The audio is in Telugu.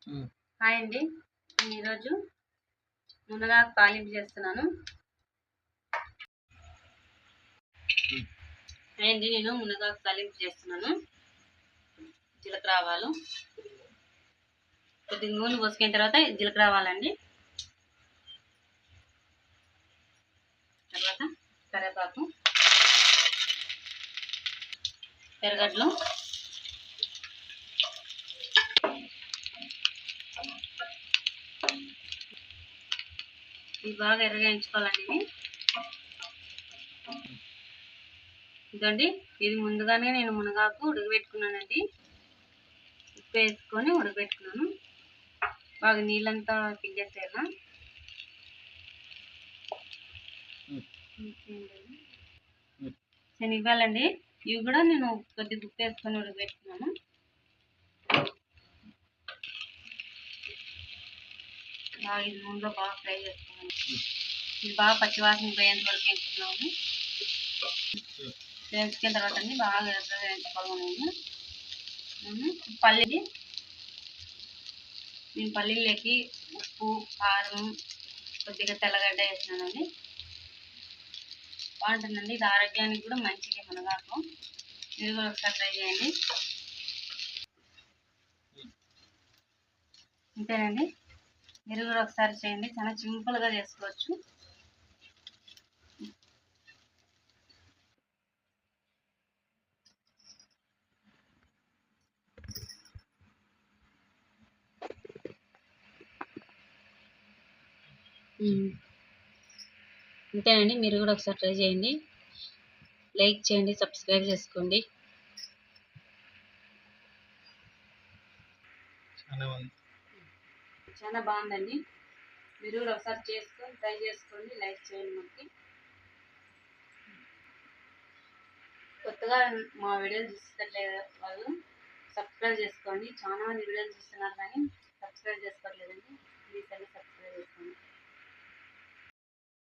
హాయ్ అండి, నేను ఈరోజు మునగాకు తాలింపు చేస్తున్నాను. హాయ్ అండి, నేను మునగాకు తాలింపు చేస్తున్నాను. జీలకర్ర ఆవాలు కొద్దిగా నూనె పోసుకున్న తర్వాత జీలకర్ర ఆవాలండి, తర్వాత కరివేపాకు, ఎర్రగడ్డలు, ఇవి బాగా ఎర్రగేయించుకోవాలండి. ఇదండి, ఇది ముందుగానే నేను మునగాకు ఉడకబెట్టుకున్నానండి. ఉప్పు వేసుకొని ఉడకబెట్టుకున్నాను. బాగా నీళ్ళంతా పిండేసేలా. శనగపాలండి, ఇవి కూడా నేను కొద్దిగా ఉప్పు వేసుకొని ఉడకబెట్టుకున్నాను. బాగా ఇది నూనెలో బాగా ఫ్రై చేసుకున్నాను. ఇది బాగా పచ్చివాసన పోయేంత వరకు వేసుకున్నాము. వేసుకున్న తర్వాత అన్ని బాగా ఎర్రగా వేయించుకోవాలి. పల్లీది నేను పల్లీలకి ఉప్పు, కారం, కొద్దిగా తెల్లగడ్డ వేసినానండి. బాగుంటుందండి, ఇది ఆరోగ్యానికి కూడా మంచిది మునగాకు. మీరు కూడా ఒకసారి ట్రై చేయండి. అంతేనండి, మీరు కూడా ఒకసారి చేయండి. చాలా సింపుల్గా చేసుకోవచ్చు. అంతేనండి, మీరు కూడా ఒకసారి ట్రై చేయండి. లైక్ చేయండి, సబ్స్క్రైబ్ చేసుకోండి. చాలా బాగుందండి, మీరు కూడా ఒకసారి చేసుకొని ట్రై చేసుకోండి. లైక్ చేయండి. మనకి కొత్తగా మా వీడియోలు చూస్తలేదు వాళ్ళు సబ్స్క్రైబ్ చేసుకోండి. చాలా మంది వీడియోలు చూస్తున్నారు కానీ సబ్స్క్రైబ్ చేసుకోవట్లేదండి. ప్లీజ్ అండి, సబ్స్క్రైబ్ చేసుకోండి.